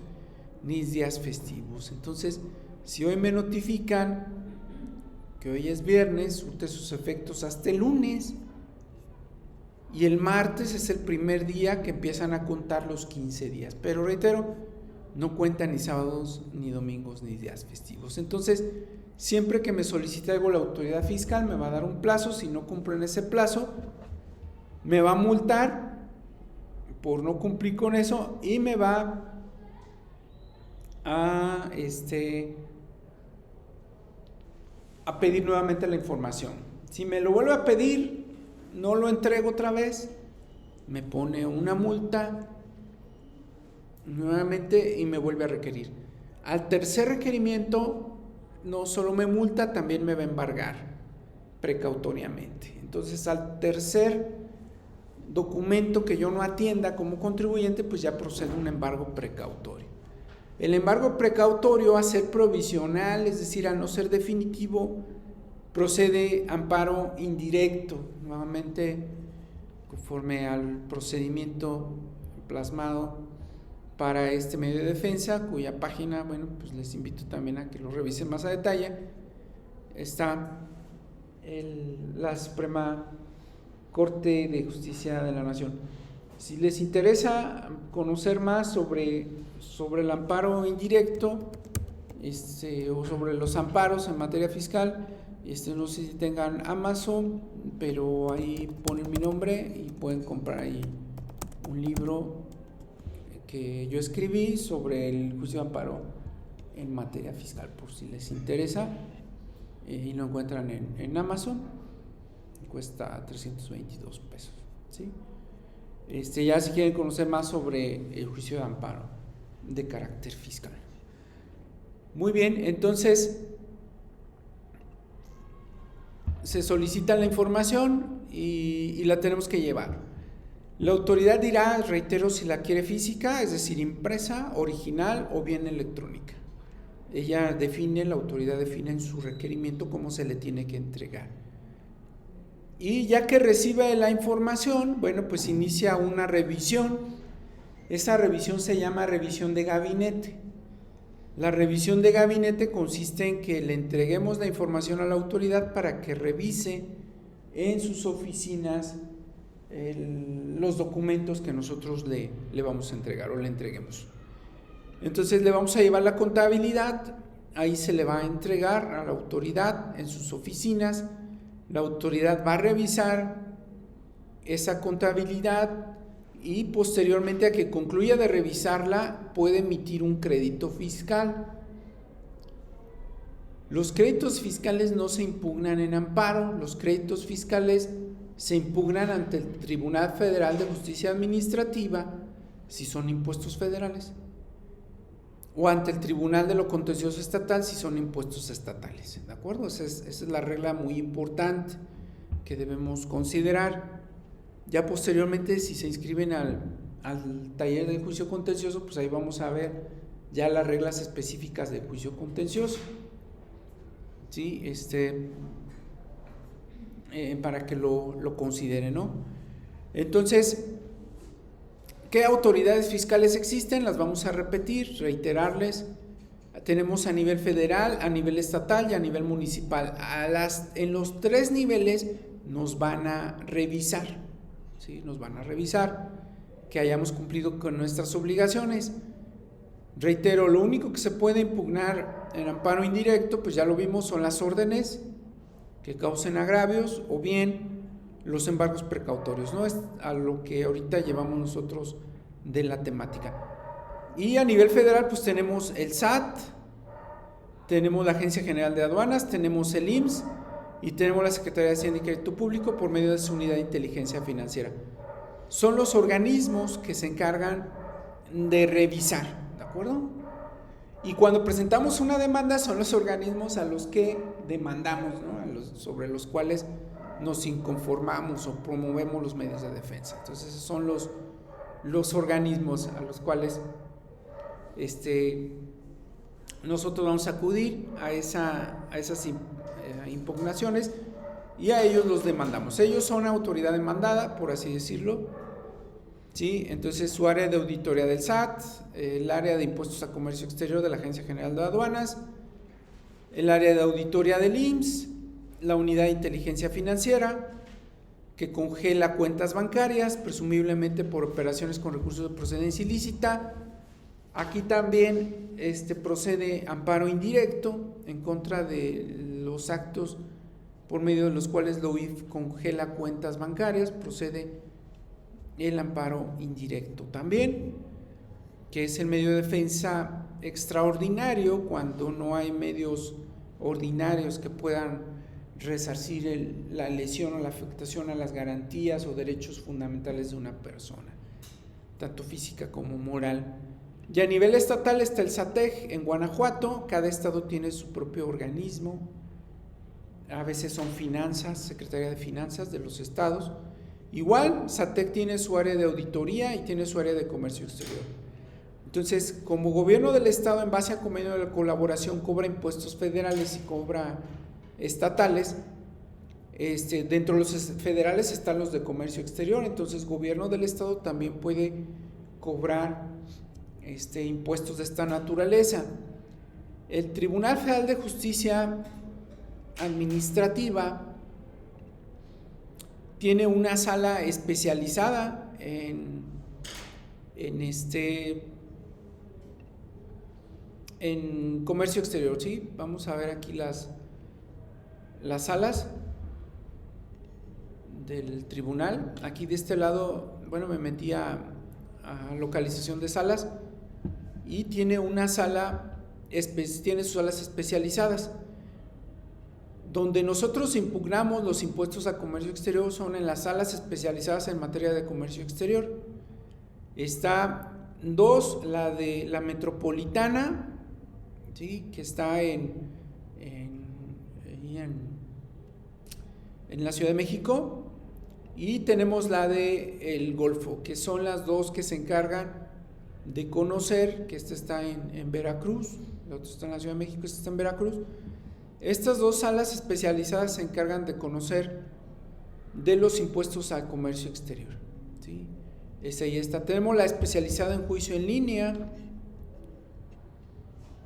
Speaker 1: ni días festivos. Entonces, si hoy me notifican que hoy es viernes, surte sus efectos hasta el lunes, y el martes es el primer día que empiezan a contar los 15 días. Pero reitero, no cuentan ni sábados, ni domingos, ni días festivos. Entonces, siempre que me solicite algo la autoridad fiscal, me va a dar un plazo. Si no cumplo en ese plazo, me va a multar por no cumplir con eso y me va a pedir nuevamente la información. Si me lo vuelve a pedir, no lo entrego otra vez, me pone una multa nuevamente y me vuelve a requerir. Al tercer requerimiento no solo me multa, también me va a embargar precautoriamente. Entonces, al tercer documento que yo no atienda como contribuyente, pues ya procede un embargo precautorio. El embargo precautorio, a ser provisional, es decir, a no ser definitivo, procede amparo indirecto, nuevamente conforme al procedimiento plasmado para este medio de defensa, cuya página, bueno, pues les invito también a que lo revisen más a detalle. Está la Suprema Corte de Justicia de la Nación. Si les interesa conocer más sobre el amparo indirecto o sobre los amparos en materia fiscal, no sé si tengan Amazon, pero ahí ponen mi nombre y pueden comprar ahí un libro que yo escribí sobre el juicio de amparo en materia fiscal, por si les interesa, y lo encuentran en Amazon, cuesta 322 pesos, ¿sí? Ya si quieren conocer más sobre el juicio de amparo de carácter fiscal. Muy bien, entonces se solicita la información y la tenemos que llevar. La autoridad dirá, reitero, si la quiere física, es decir, impresa, original o bien electrónica. La autoridad define en su requerimiento cómo se le tiene que entregar. Y ya que recibe la información, bueno, pues inicia una revisión. Esa revisión se llama revisión de gabinete. La revisión de gabinete consiste en que le entreguemos la información a la autoridad para que revise en sus oficinas los documentos que nosotros le vamos a entregar o le entreguemos. Entonces le vamos a llevar la contabilidad, ahí se le va a entregar a la autoridad en sus oficinas. La autoridad va a revisar esa contabilidad y posteriormente a que concluya de revisarla puede emitir un crédito fiscal. Los créditos fiscales no se impugnan en amparo, los créditos fiscales se impugnan ante el Tribunal Federal de Justicia Administrativa si son impuestos federales o ante el Tribunal de lo Contencioso Estatal si son impuestos estatales, ¿de acuerdo? Esa es la regla muy importante que debemos considerar. Ya posteriormente, si se inscriben al taller del juicio contencioso, pues ahí vamos a ver ya las reglas específicas del juicio contencioso, ¿sí? Para que lo consideren, ¿no? Entonces, ¿qué autoridades fiscales existen? Las vamos a repetir, reiterarles. Tenemos a nivel federal, a nivel estatal y a nivel municipal. En los 3 niveles nos van a revisar, ¿sí? Nos van a revisar que hayamos cumplido con nuestras obligaciones. Reitero, lo único que se puede impugnar en amparo indirecto, pues ya lo vimos, son las órdenes que causen agravios o bien los embargos precautorios, ¿no? Es a lo que ahorita llevamos nosotros de la temática. Y a nivel federal, pues tenemos el SAT, tenemos la Agencia General de Aduanas, tenemos el IMSS y tenemos la Secretaría de Hacienda y Crédito Público por medio de su unidad de inteligencia financiera. Son los organismos que se encargan de revisar, ¿de acuerdo? Y cuando presentamos una demanda son los organismos a los que demandamos, ¿no? Sobre los cuales nos inconformamos o promovemos los medios de defensa. Entonces esos son los organismos a los cuales nosotros vamos a acudir a esas impugnaciones y a ellos los demandamos. Ellos son autoridad demandada, por así decirlo, ¿sí? Entonces su área de auditoría del SAT, el área de impuestos a comercio exterior de la Agencia General de Aduanas, el área de auditoría del IMSS, la unidad de inteligencia financiera que congela cuentas bancarias, presumiblemente por operaciones con recursos de procedencia ilícita. Aquí también procede amparo indirecto en contra de los actos por medio de los cuales la UIF congela cuentas bancarias, procede el amparo indirecto también, que es el medio de defensa extraordinario cuando no hay medios ordinarios que puedan resarcir la lesión o la afectación a las garantías o derechos fundamentales de una persona, tanto física como moral. Y a nivel estatal está el SATEG en Guanajuato, cada estado tiene su propio organismo, a veces son finanzas, Secretaría de Finanzas de los estados. Igual, SATEG tiene su área de auditoría y tiene su área de comercio exterior. Entonces, como gobierno del estado, en base a convenio de colaboración, cobra impuestos federales y cobra estatales. Dentro de los federales están los de comercio exterior, entonces gobierno del estado también puede cobrar impuestos de esta naturaleza. El Tribunal Federal de Justicia Administrativa tiene una sala especializada en comercio exterior, ¿sí? Vamos a ver aquí las salas del tribunal. Aquí de este lado, bueno, me metí a localización de salas y tiene una sala, tiene sus salas especializadas. Donde nosotros impugnamos los impuestos a comercio exterior son en las salas especializadas en materia de comercio exterior. Está 2, la de la metropolitana, ¿sí? Que está en la Ciudad de México, y tenemos la de el Golfo, que son las 2 que se encargan de conocer, que esta está en Veracruz, la otra está en la Ciudad de México, esta está en Veracruz. Estas 2 salas especializadas se encargan de conocer de los impuestos al comercio exterior, ¿sí? Ahí está. Tenemos la especializada en juicio en línea,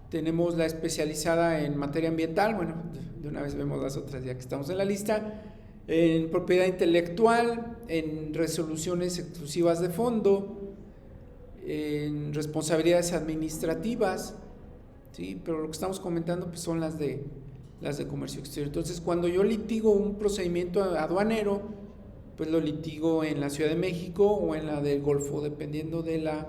Speaker 1: tenemos la especializada en materia ambiental, bueno, de una vez vemos las otras ya que estamos en la lista, en propiedad intelectual, en resoluciones exclusivas de fondo, en responsabilidades administrativas, ¿sí? Pero lo que estamos comentando pues son las de comercio exterior. Entonces, cuando yo litigo un procedimiento aduanero, pues lo litigo en la Ciudad de México o en la del Golfo, dependiendo de la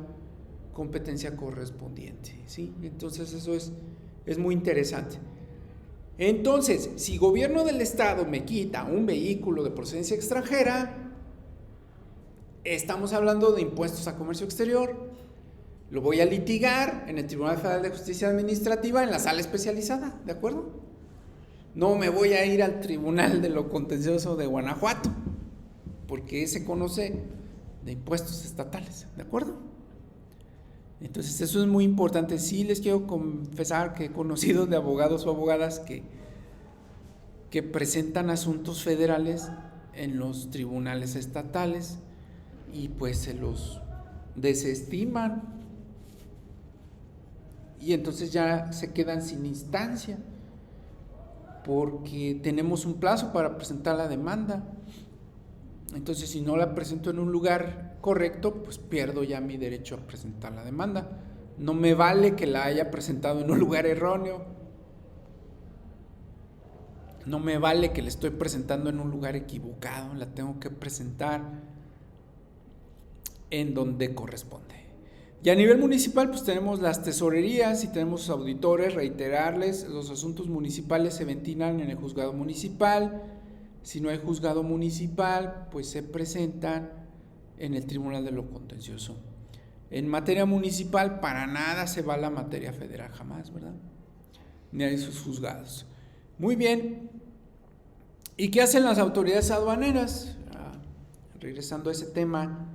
Speaker 1: competencia correspondiente, ¿sí? Entonces eso es muy interesante. Entonces, si gobierno del estado me quita un vehículo de procedencia extranjera, estamos hablando de impuestos a comercio exterior, lo voy a litigar en el Tribunal Federal de Justicia Administrativa en la sala especializada, ¿de acuerdo? No me voy a ir al Tribunal de lo Contencioso de Guanajuato, porque ese conoce impuestos estatales, ¿de acuerdo? Entonces eso es muy importante. Sí les quiero confesar que he conocido de abogados o abogadas que presentan asuntos federales en los tribunales estatales y pues se los desestiman y entonces ya se quedan sin instancia porque tenemos un plazo para presentar la demanda. Entonces si no la presento en un lugar correcto, pues pierdo ya mi derecho a presentar la demanda. No me vale que la haya presentado en un lugar erróneo. No me vale que la estoy presentando en un lugar equivocado. La tengo que presentar en donde corresponde. Y a nivel municipal pues tenemos las tesorerías y tenemos auditores. Reiterarles, los asuntos municipales se ventilan en el juzgado municipal. Si no hay juzgado municipal, pues se presentan en el Tribunal de lo Contencioso. En materia municipal para nada se va a la materia federal, jamás, ¿verdad? Ni a esos juzgados. Muy bien. ¿Y qué hacen las autoridades aduaneras? Regresando a ese tema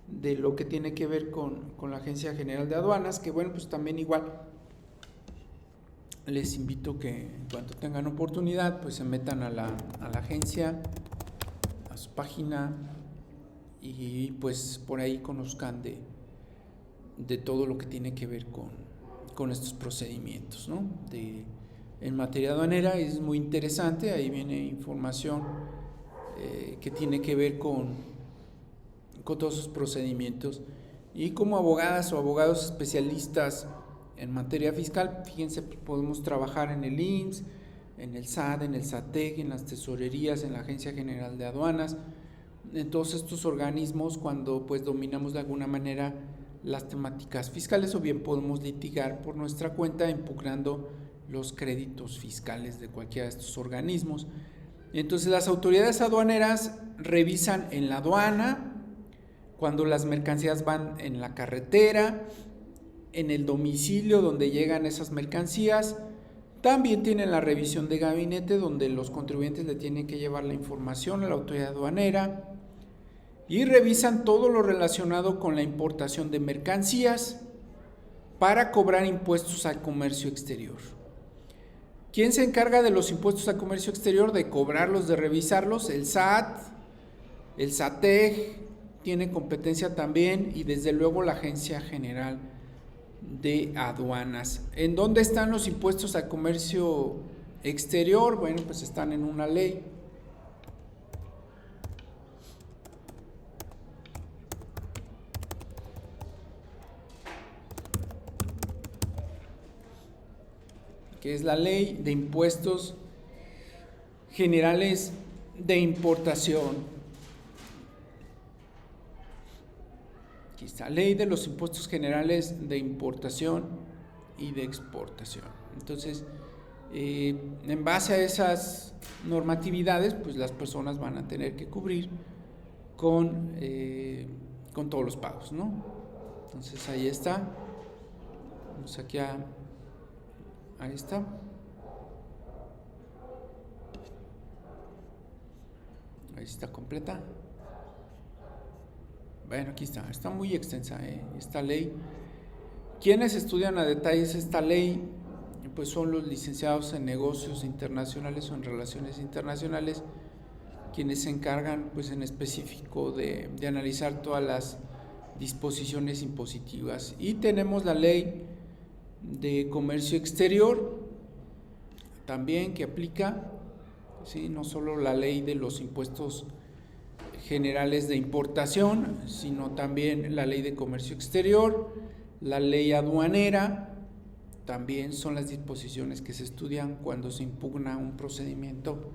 Speaker 1: de lo que tiene que ver con la Agencia General de Aduanas, que bueno, pues también igual les invito que en cuanto tengan oportunidad, pues se metan a la agencia, a su página, y pues por ahí conozcan de todo lo que tiene que ver con estos procedimientos, ¿no? En materia aduanera es muy interesante, ahí viene información que tiene que ver con todos esos procedimientos. Y como abogadas o abogados especialistas en materia fiscal, fíjense, podemos trabajar en el IMSS, en el SAT, en el SATEC, en las tesorerías, en la Agencia General de Aduanas, en todos estos organismos cuando pues dominamos de alguna manera las temáticas fiscales, o bien podemos litigar por nuestra cuenta impugnando los créditos fiscales de cualquiera de estos organismos. Entonces las autoridades aduaneras revisan en la aduana, cuando las mercancías van en la carretera, en el domicilio donde llegan esas mercancías. También tienen la revisión de gabinete, donde los contribuyentes le tienen que llevar la información a la autoridad aduanera, y revisan todo lo relacionado con la importación de mercancías para cobrar impuestos al comercio exterior. ¿Quién se encarga de los impuestos al comercio exterior? De cobrarlos, de revisarlos. El SAT, el SATEG tiene competencia también, y desde luego la Agencia General de Aduanas. ¿En dónde están los impuestos al comercio exterior? Bueno, pues están en una ley. Que es la Ley de Impuestos Generales de Importación. Aquí está, Ley de los Impuestos Generales de Importación y de Exportación. Entonces, en base a esas normatividades, pues las personas van a tener que cubrir con todos los pagos, ¿no? Entonces ahí está. Vamos aquí ahí está. Ahí está completa. Bueno, aquí está muy extensa esta ley. ¿Quiénes estudian a detalles esta ley? Pues son los licenciados en negocios internacionales o en relaciones internacionales, quienes se encargan pues en específico de analizar todas las disposiciones impositivas. Y tenemos la ley de comercio exterior también, que aplica, ¿sí? No solo la ley de los impuestos generales de importación, sino también la ley de comercio exterior, la ley aduanera. También son las disposiciones que se estudian cuando se impugna un procedimiento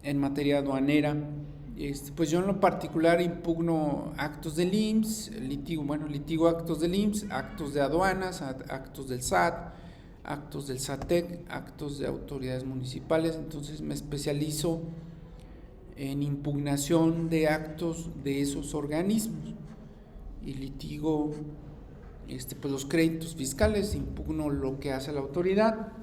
Speaker 1: en materia aduanera. Pues yo en lo particular impugno actos del IMSS, litigo actos del IMSS, actos de aduanas, actos del SAT, actos del SATEC, actos de autoridades municipales. Entonces me especializo en impugnación de actos de esos organismos y litigo pues los créditos fiscales, impugno lo que hace la autoridad.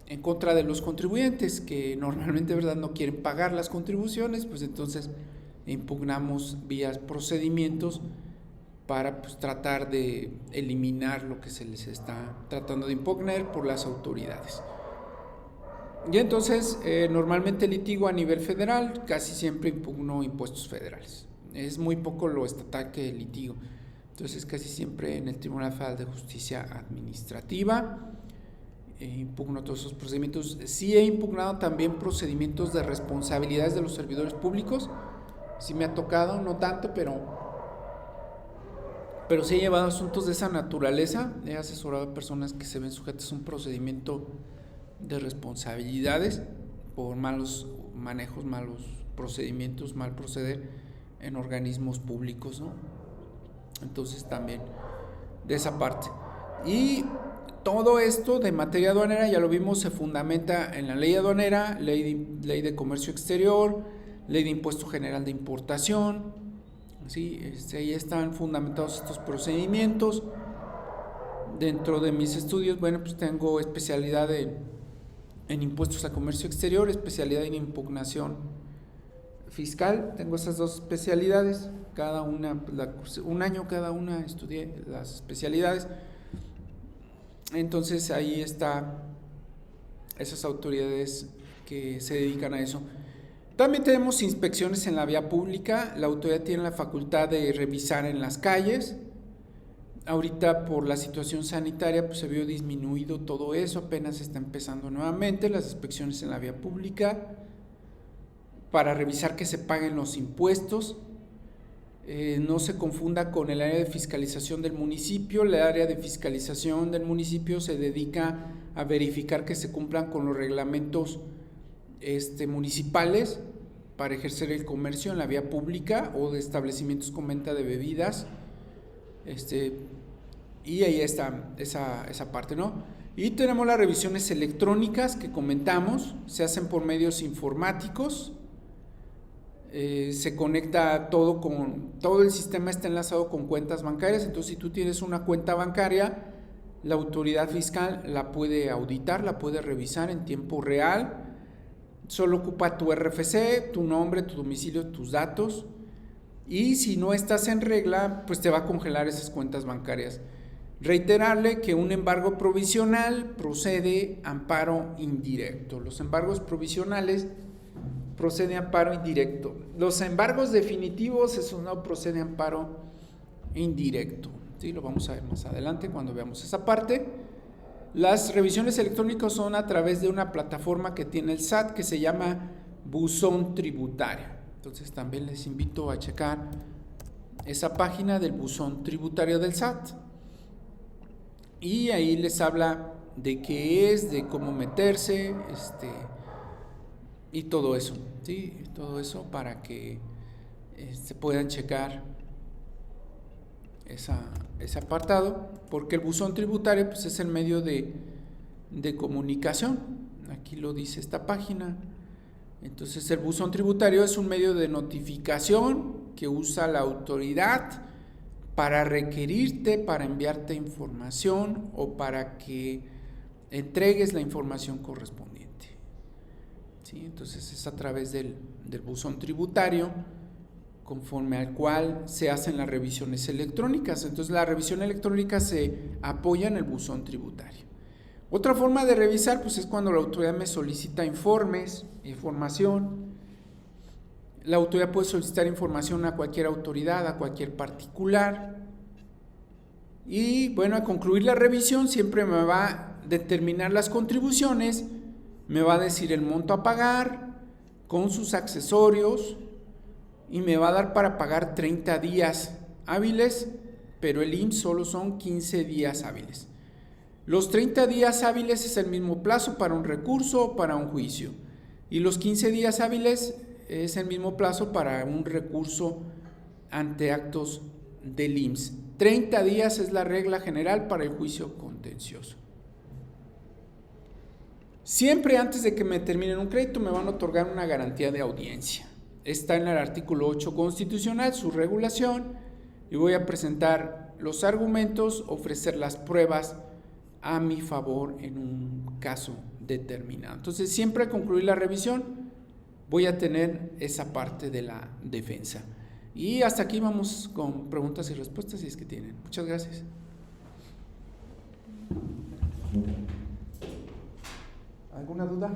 Speaker 1: en contra de los contribuyentes que normalmente, ¿verdad?, no quieren pagar las contribuciones, pues entonces impugnamos vías procedimientos para pues tratar de eliminar lo que se les está tratando de impugnar por las autoridades. Y entonces normalmente litigo a nivel federal, casi siempre impugno impuestos federales. Es muy poco lo estatal que litigo. Entonces casi siempre en el Tribunal Federal de Justicia Administrativa impugno todos esos procedimientos. Sí he impugnado también procedimientos de responsabilidades de los servidores públicos. Sí me ha tocado, no tanto, pero sí he llevado asuntos de esa naturaleza. He asesorado a personas que se ven sujetas a un procedimiento de responsabilidades por malos manejos, malos procedimientos, mal proceder en organismos públicos, ¿no? Entonces también de esa parte. Y todo esto de materia aduanera, ya lo vimos, se fundamenta en la ley aduanera, ley de comercio exterior, ley de impuesto general de importación, ¿sí? Ahí están fundamentados estos procedimientos. Dentro de mis estudios, bueno, pues tengo especialidad en impuestos a comercio exterior, especialidad en impugnación fiscal. Tengo esas dos especialidades, cada una, un año cada una estudié las especialidades. Entonces ahí está esas autoridades que se dedican a eso. También tenemos inspecciones en la vía pública. La autoridad tiene la facultad de revisar en las calles. Ahorita por la situación sanitaria pues se vio disminuido todo eso, apenas está empezando nuevamente las inspecciones en la vía pública para revisar que se paguen los impuestos. No se confunda con el área de fiscalización del municipio. El área de fiscalización del municipio se dedica a verificar que se cumplan con los reglamentos municipales para ejercer el comercio en la vía pública o de establecimientos con venta de bebidas. Y ahí está esa parte, ¿no? Y tenemos las revisiones electrónicas que comentamos, se hacen por medios informáticos. Se conecta todo el sistema está enlazado con cuentas bancarias. Entonces si tú tienes una cuenta bancaria, la autoridad fiscal la puede auditar, la puede revisar en tiempo real. Solo ocupa tu RFC, tu nombre, tu domicilio, tus datos, y si no estás en regla, pues te va a congelar esas cuentas bancarias. Reiterarle que un embargo provisional procede amparo indirecto. Los embargos provisionales procede amparo indirecto. Los embargos definitivos, eso no procede amparo indirecto. ¿Sí? Lo vamos a ver más adelante cuando veamos esa parte. Las revisiones electrónicas son a través de una plataforma que tiene el SAT que se llama Buzón Tributario. Entonces también les invito a checar esa página del Buzón Tributario del SAT. Y ahí les habla de qué es, de cómo meterse, y todo eso, ¿sí? Todo eso para que puedan checar ese apartado, porque el buzón tributario pues es el medio de comunicación. Aquí lo dice esta página. Entonces el buzón tributario es un medio de notificación que usa la autoridad para requerirte, para enviarte información o para que entregues la información correspondiente. ¿Sí? Entonces es a través del buzón tributario conforme al cual se hacen las revisiones electrónicas. Entonces la revisión electrónica se apoya en el buzón tributario. Otra forma de revisar pues es cuando la autoridad me solicita información. La autoridad puede solicitar información a cualquier autoridad, a cualquier particular. Y bueno, a concluir la revisión siempre me va a determinar las contribuciones, me va a decir el monto a pagar con sus accesorios y me va a dar para pagar 30 días hábiles, pero el IMSS solo son 15 días hábiles. Los 30 días hábiles es el mismo plazo para un recurso o para un juicio, y los 15 días hábiles es el mismo plazo para un recurso ante actos del IMSS. 30 días es la regla general para el juicio contencioso. Siempre antes de que me terminen un crédito me van a otorgar una garantía de audiencia. Está en el artículo 8 constitucional, su regulación, y voy a presentar los argumentos, ofrecer las pruebas a mi favor en un caso determinado. Entonces, siempre al concluir la revisión voy a tener esa parte de la defensa. Y hasta aquí vamos con preguntas y respuestas si es que tienen. Muchas gracias. ¿Alguna duda?